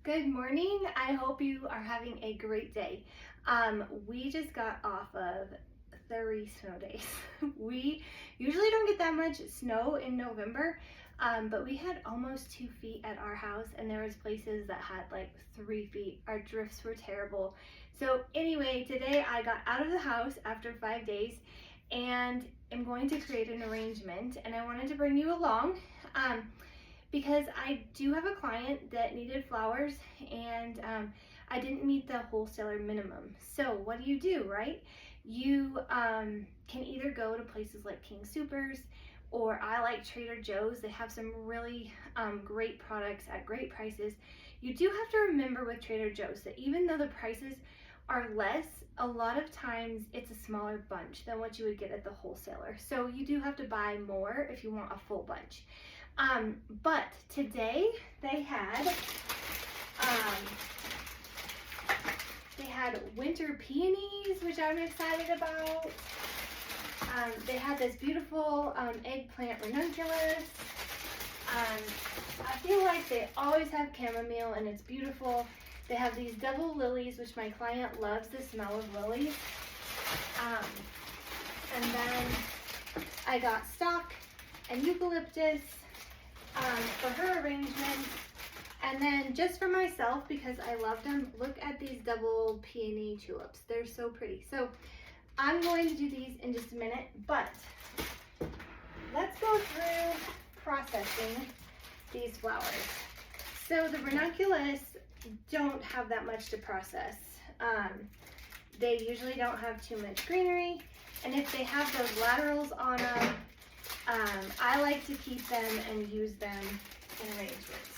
Good morning. I hope you are having a great day. We just got off of 30 snow days. We usually don't get that much snow in November, but we had almost 2 feet at our house, and there was places that had like 3 feet. Our drifts were terrible. So anyway, today I got out of the house after 5 days and am going to create an arrangement, and I wanted to bring you along. Because I do have a client that needed flowers, and I didn't meet the wholesaler minimum. So what do, right? You can either go to places like King Soopers, or I like Trader Joe's. They have some really great products at great prices. You do have to remember with Trader Joe's that even though the prices are less, a lot of times it's a smaller bunch than what you would get at the wholesaler. So you do have to buy more if you want a full bunch. But today they had winter peonies, which I'm excited about. They had this beautiful eggplant ranunculus. I feel like they always have chamomile, and it's beautiful. They have these double lilies, which my client loves the smell of lilies. And then I got stock and eucalyptus for her arrangement. And then just for myself, because I love them, look at these double peony tulips. They're so pretty. So I'm going to do these in just a minute, but let's go through processing these flowers. So the ranunculus don't have that much to process. They usually don't have too much greenery, and if they have those laterals on them, I like to keep them and use them in arrangements.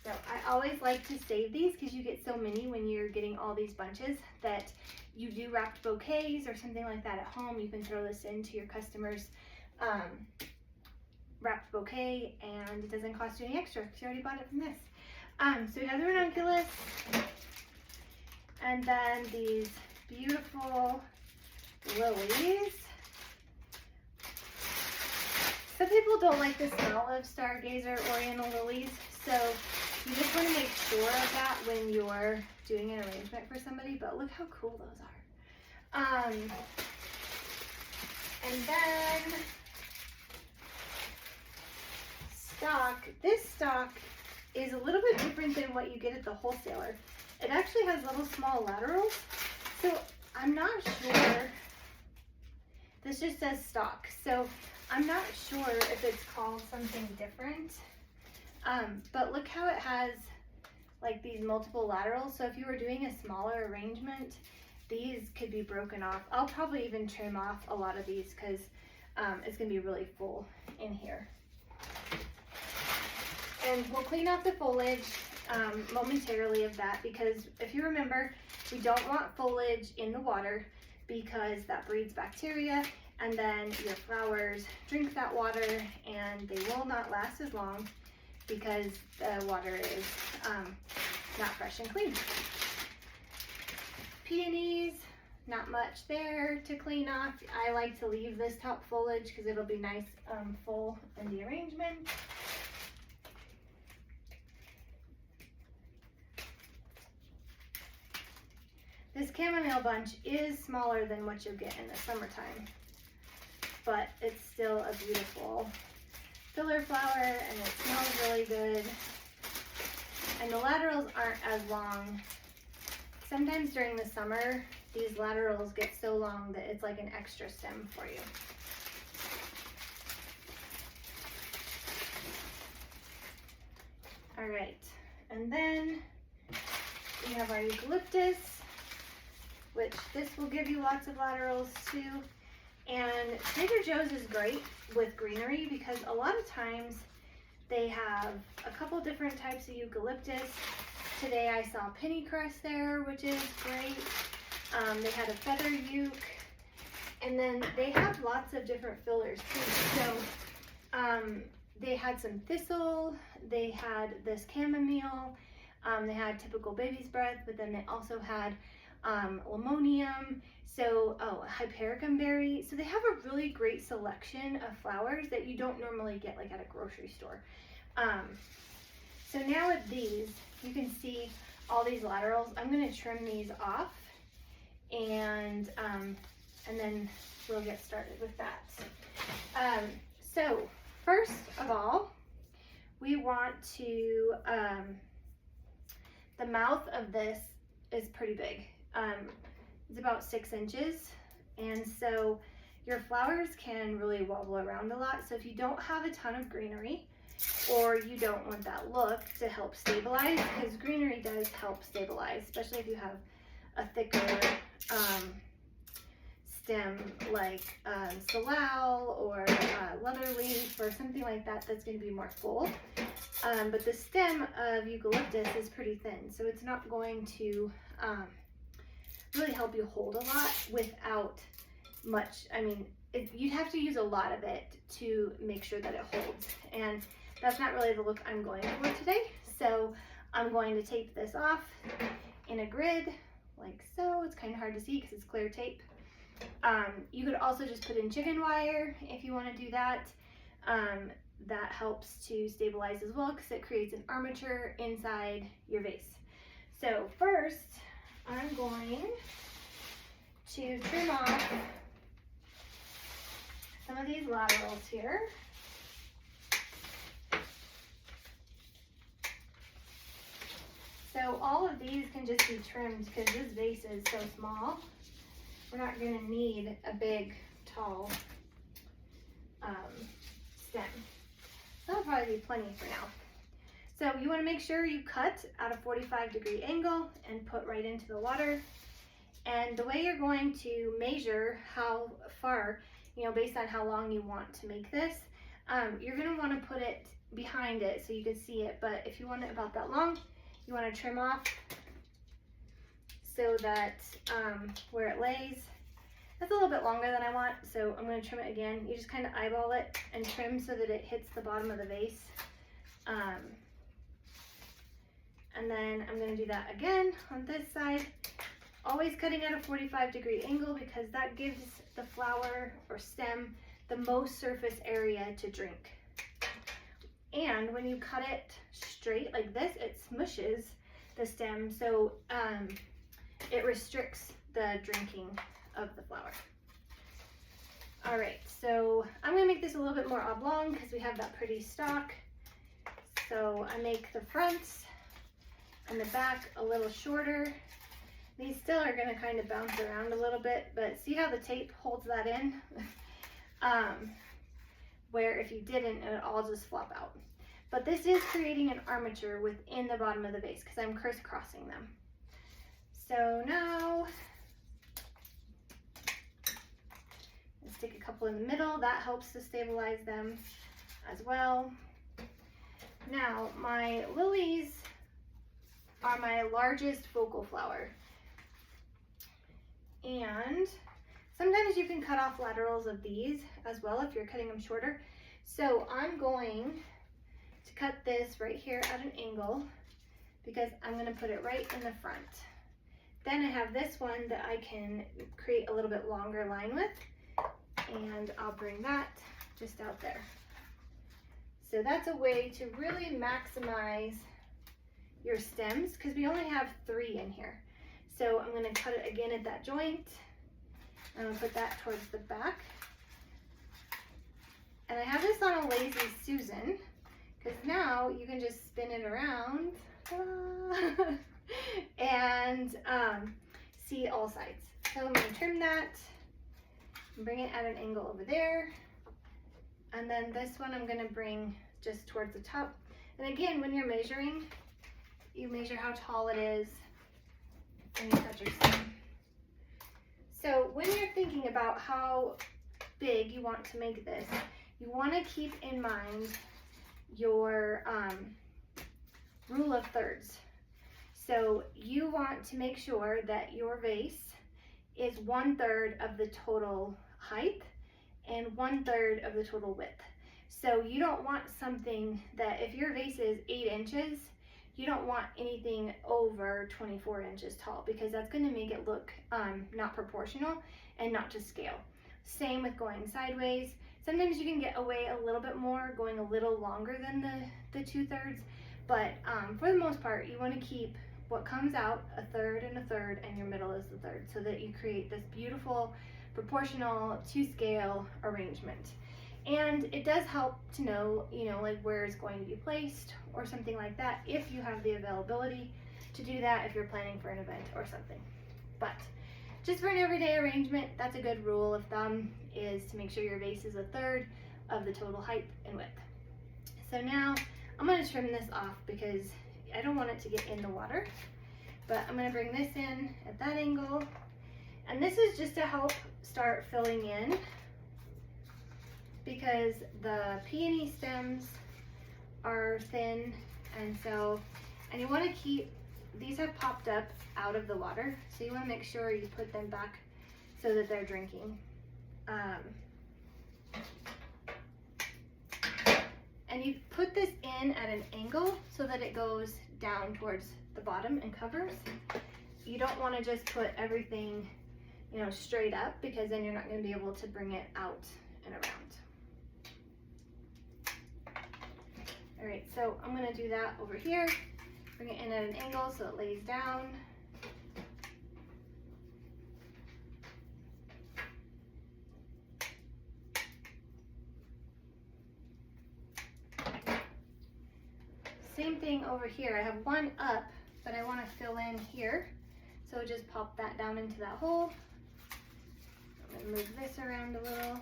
So I always like to save these because you get so many when you're getting all these bunches that you do wrapped bouquets or something like that at home. You can throw this into your customers' wrapped bouquet, and it doesn't cost you any extra because you already bought it from this. So we have the ranunculus, and then these beautiful lilies. Some people don't like the smell of stargazer oriental lilies, so you just want to make sure of that when you're doing an arrangement for somebody, but look how cool those are. And then stock. This stock is a little bit different than what you get at the wholesaler. It actually has little small laterals, so I'm not sure. This just says stock, so I'm not sure if it's called something different. But look how it has like these multiple laterals. So if you were doing a smaller arrangement, these could be broken off. I'll probably even trim off a lot of these because it's gonna be really full in here. And we'll clean off the foliage momentarily of that, because if you remember, we don't want foliage in the water because that breeds bacteria, and then your flowers drink that water and they will not last as long because the water is not fresh and clean. Peonies, not much there to clean off. I like to leave this top foliage because it'll be nice full in the arrangement. This chamomile bunch is smaller than what you'll get in the summertime, but it's still a beautiful filler flower, and it smells really good. And the laterals aren't as long. Sometimes during the summer, these laterals get so long that it's like an extra stem for you. All right, and then we have our eucalyptus, which this will give you lots of laterals too. And Trader Joe's is great with greenery because a lot of times they have a couple different types of eucalyptus. Today I saw pennycress there, which is great. They had a feather euc, and then they have lots of different fillers too. So they had some thistle, they had this chamomile, they had typical baby's breath, but then they also had limonium, so hypericum berry. So they have a really great selection of flowers that you don't normally get like at a grocery store. Um, so now with these, you can see all these laterals. I'm going to trim these off, and then we'll get started with that. So first of all, we want to, the mouth of this is pretty big. It's about 6 inches, and so your flowers can really wobble around a lot. So if you don't have a ton of greenery, or you don't want that look to help stabilize, because greenery does help stabilize, especially if you have a thicker stem like salal or leather leaf or something like that that's going to be more full. But the stem of eucalyptus is pretty thin, so it's not going to really help you hold a lot without much. I mean, you'd have to use a lot of it to make sure that it holds, and that's not really the look I'm going for today. So I'm going to tape this off in a grid like so. It's kind of hard to see because it's clear tape. You could also just put in chicken wire if you want to do that. That helps to stabilize as well because it creates an armature inside your vase. So first, I'm going to trim off some of these laterals here. So all of these can just be trimmed because this vase is so small. We're not going to need a big, tall stem. That'll probably be plenty for now. So you want to make sure you cut at a 45-degree angle and put right into the water. And the way you're going to measure how far, based on how long you want to make this, you're going to want to put it behind it so you can see it. But if you want it about that long, you want to trim off so that where it lays, that's a little bit longer than I want, so I'm going to trim it again. You just kind of eyeball it and trim so that it hits the bottom of the vase. And then I'm going to do that again on this side. Always cutting at a 45-degree angle because that gives the flower or stem the most surface area to drink. And when you cut it straight like this, it smushes the stem, so it restricts the drinking of the flower. All right, so I'm gonna make this a little bit more oblong because we have that pretty stalk. So I make the fronts and the back a little shorter. These still are gonna kind of bounce around a little bit, but see how the tape holds that in? Where if you didn't, it would all just flop out. But this is creating an armature within the bottom of the vase because I'm crisscrossing them. So now, let's stick a couple in the middle. That helps to stabilize them as well. Now, my lilies are my largest focal flower. And sometimes you can cut off laterals of these as well if you're cutting them shorter. So I'm going to cut this right here at an angle because I'm going to put it right in the front. Then I have this one that I can create a little bit longer line with, and I'll bring that just out there. So that's a way to really maximize your stems because we only have 3 in here. So I'm going to cut it again at that joint. I'm going to put that towards the back. And I have this on a Lazy Susan because now you can just spin it around and see all sides. So I'm going to trim that and bring it at an angle over there. And then this one I'm going to bring just towards the top. And again, when you're measuring, you measure how tall it is and you cut your stem. So when you're thinking about how big you want to make this, you want to keep in mind your rule of thirds. So you want to make sure that your vase is 1/3 of the total height and 1/3 of the total width. So you don't want something that, if your vase is 8 inches, you don't want anything over 24 inches tall because that's going to make it look not proportional and not to scale. Same with going sideways. Sometimes you can get away a little bit more, going a little longer than the 2/3, but for the most part, you want to keep what comes out a third and a third, and your middle is the third, so that you create this beautiful proportional to scale arrangement. And it does help to know, like where it's going to be placed or something like that, if you have the availability to do that, if you're planning for an event or something. But just for an everyday arrangement, that's a good rule of thumb, is to make sure your vase is a third of the total height and width. So now I'm going to trim this off because I don't want it to get in the water, but I'm going to bring this in at that angle, and this is just to help start filling in, because the peony stems are thin, and you want to keep, these have popped up out of the water, so you want to make sure you put them back so that they're drinking. And you put this in at an angle so that it goes down towards the bottom and covers. You don't want to just put everything, straight up, because then you're not going to be able to bring it out and around. All right, so I'm going to do that over here. Bring it in at an angle so it lays down. Same thing over here. I have one up, but I want to fill in here. So just pop that down into that hole. I'm going to move this around a little.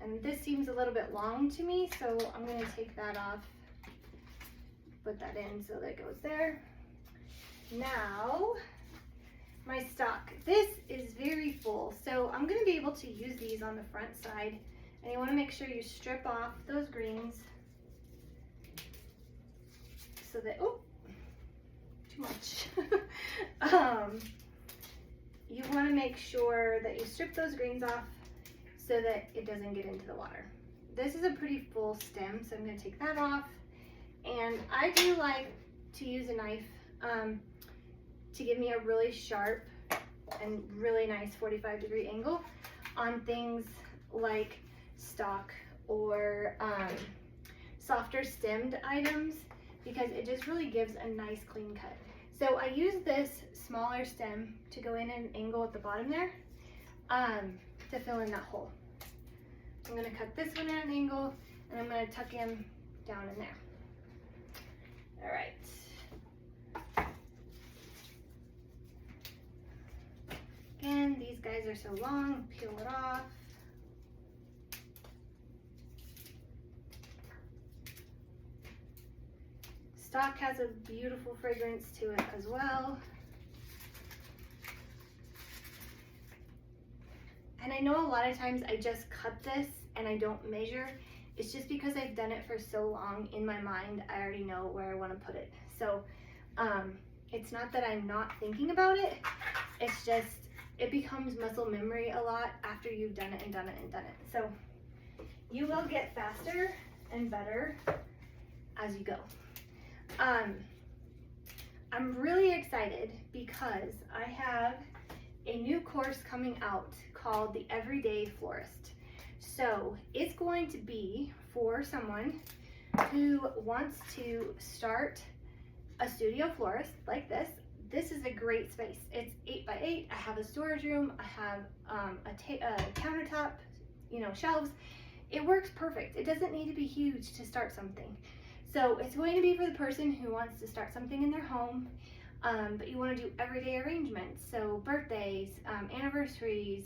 And this seems a little bit long to me, so I'm going to take that off, put that in so that it goes there. Now, my stock. This is very full, so I'm going to be able to use these on the front side. And you want to make sure you strip off those greens so that, oh, too much. You want to make sure that you strip those greens off so that it doesn't get into the water. This is a pretty full stem, so I'm going to take that off. And I do like to use a knife to give me a really sharp and really nice 45-degree angle on things like stock or softer stemmed items, because it just really gives a nice clean cut. So I use this smaller stem to go in at an angle at the bottom there to fill in that hole. I'm going to cut this one at an angle, and I'm going to tuck him down in there. All right. Again, these guys are so long, peel it off. Stock has a beautiful fragrance to it as well. And I know a lot of times I just cut this and I don't measure. It's just because I've done it for so long in my mind, I already know where I want to put it. So it's not that I'm not thinking about it, it's just it becomes muscle memory a lot after you've done it and done it and done it. So you will get faster and better as you go. I'm really excited because I have a new course coming out called the Everyday Florist. So it's going to be for someone who wants to start a studio florist like this. This is a great space. It's 8x8. I have a storage room. I have a countertop, shelves. It works perfect. It doesn't need to be huge to start something. So it's going to be for the person who wants to start something in their home, but you want to do everyday arrangements. So birthdays, anniversaries,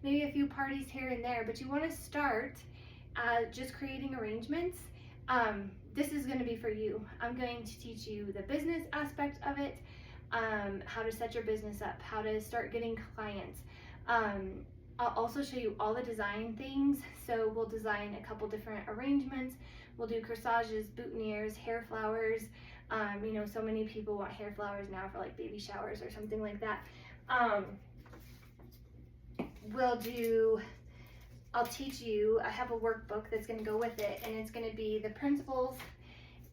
maybe a few parties here and there, but you want to start just creating arrangements. This is going to be for you. I'm going to teach you the business aspect of it, how to set your business up, how to start getting clients. I'll also show you all the design things. So we'll design a couple different arrangements. We'll do corsages, boutonnieres, hair flowers. So many people want hair flowers now for like baby showers or something like that. I'll teach you, I have a workbook that's going to go with it, and it's going to be the principles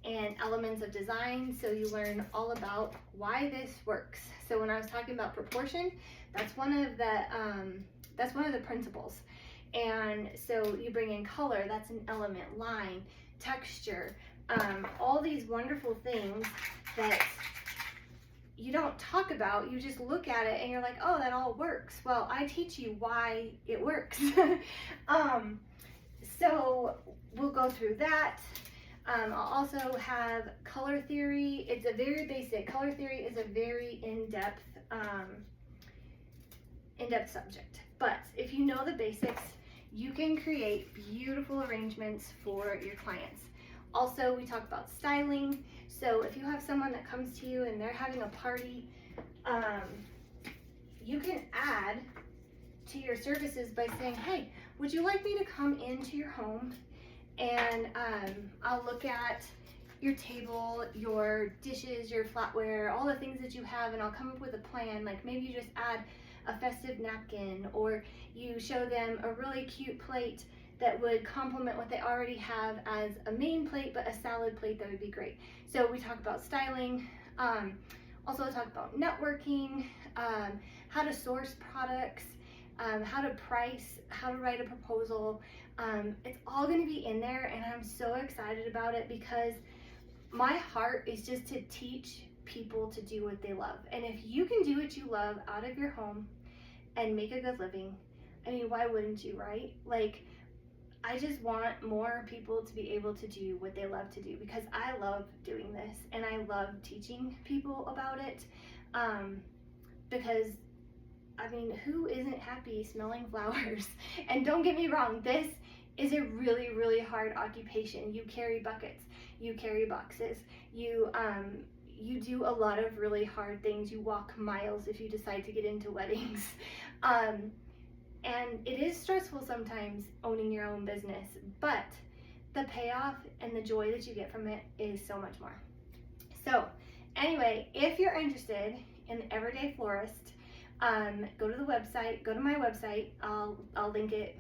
and elements of design, so you learn all about why this works. So when I was talking about proportion, that's one of That's one of the principles. And so you bring in color, that's an element, line, texture, all these wonderful things that you don't talk about. You just look at it and you're like, oh, that all works. Well, I teach you why it works. So we'll go through that. I'll also have color theory. It's a very basic. Color theory is a very in-depth subject. But if you know the basics, you can create beautiful arrangements for your clients. Also, we talk about styling. So if you have someone that comes to you and they're having a party, you can add to your services by saying, hey, would you like me to come into your home and I'll look at your table, your dishes, your flatware, all the things that you have, and I'll come up with a plan. Like maybe you just add a festive napkin, or you show them a really cute plate that would complement what they already have as a main plate, but a salad plate that would be great. So we talk about styling, also talk about networking, how to source products, how to price, how to write a proposal. It's all going to be in there, and I'm so excited about it because my heart is just to teach people to do what they love. And if you can do what you love out of your home and make a good living, I mean, why wouldn't you, right? Like, I just want more people to be able to do what they love to do because I love doing this and I love teaching people about it. Because I mean, who isn't happy smelling flowers? And don't get me wrong, this is a really, really hard occupation. You carry buckets, you carry boxes, you do a lot of really hard things. You walk miles if you decide to get into weddings. And it is stressful sometimes owning your own business, but the payoff and the joy that you get from it is so much more. So anyway, if you're interested in Everyday Florist, go to the website, go to my website. I'll link it,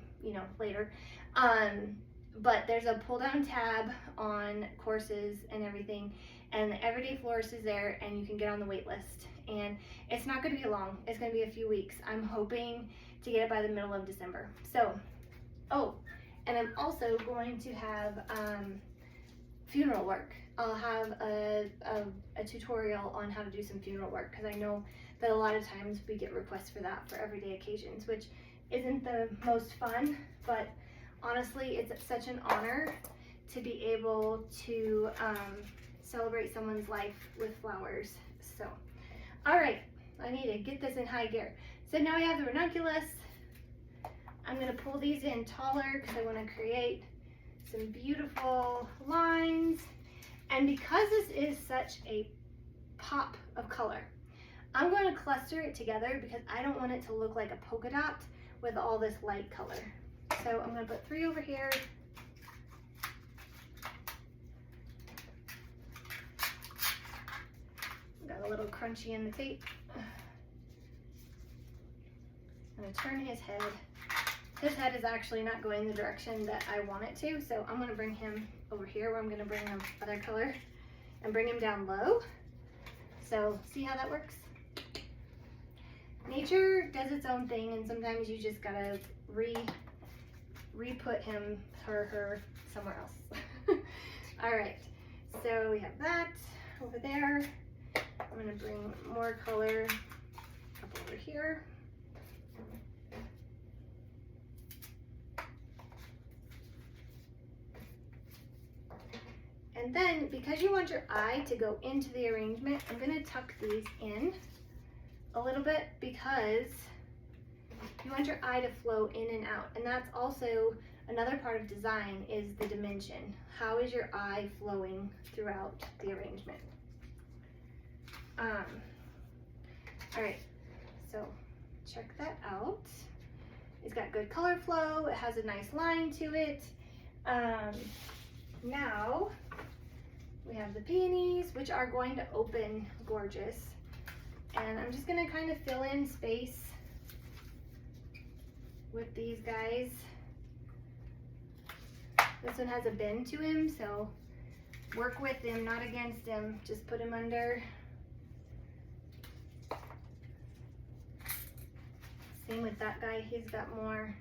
later. But there's a pull down tab on courses and everything, and the Everyday Florist is there, and you can get on the wait list. And it's not going to be long. It's going to be a few weeks. I'm hoping to get it by the middle of December. So, and I'm also going to have funeral work. I'll have a tutorial on how to do some funeral work because I know that a lot of times we get requests for that for everyday occasions, which isn't the most fun, but honestly, it's such an honor to be able to celebrate someone's life with flowers. So, all right, I need to get this in high gear. So now we have the ranunculus. I'm gonna pull these in taller because I wanna create some beautiful lines. And because this is such a pop of color, I'm going to cluster it together because I don't want it to look like a polka dot with all this light color. So I'm going to put 3 over here. Got a little crunchy in the tape. I'm going to turn his head. His head is actually not going the direction that I want it to, so I'm going to bring him over here where I'm going to bring him other color and bring him down low. So see how that works? Nature does its own thing, and sometimes you just gotta re-put him, her somewhere else. All right, so we have that over there. I'm gonna bring more color up over here. And then, because you want your eye to go into the arrangement, I'm gonna tuck these in a little bit because you want your eye to flow in and out. And that's also another part of design, is the dimension. How is your eye flowing throughout the arrangement? All right, so check that out. It's got good color flow. It has a nice line to it. Now we have the peonies, which are going to open gorgeous. And I'm just gonna kind of fill in space with these guys. This one has a bend to him, so work with him, not against him. Just put him under. See? same with that guy, he's got more.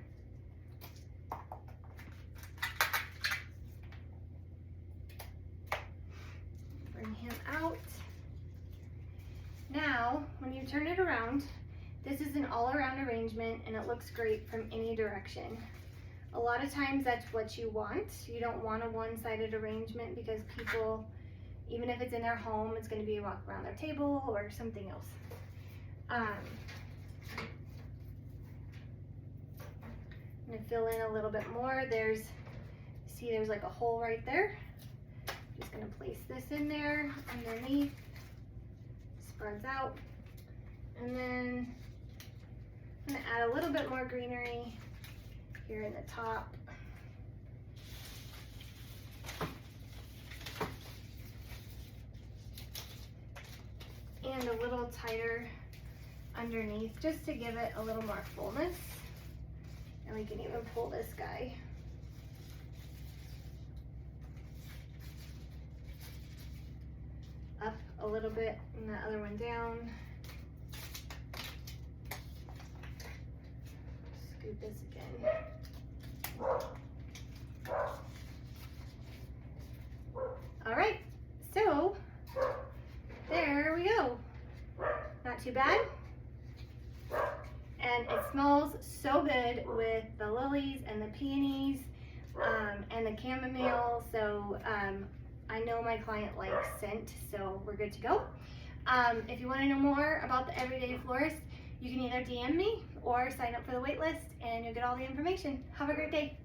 Bring him out. Now, when you turn it around, this is an all-around arrangement and it looks great from any direction. A lot of times that's what you want. You don't want a one-sided arrangement because people, even if it's in their home, it's going to be a walk around their table or something else. I'm going to fill in a little bit more. See there's like a hole right there. Just going to place this in there underneath, spreads out, and then I'm going to add a little bit more greenery here in the top. And a little tighter underneath just to give it a little more fullness. And we can even pull this guy. Up a little bit and the other one down. Scoot this again. All right, so there we go. Not too bad. And it smells so good with the lilies and the peonies and the chamomile. So I know my client likes scent, so we're good to go. If you want to know more about the Everyday Florist, you can either DM me or sign up for the wait list and you'll get all the information. Have a great day.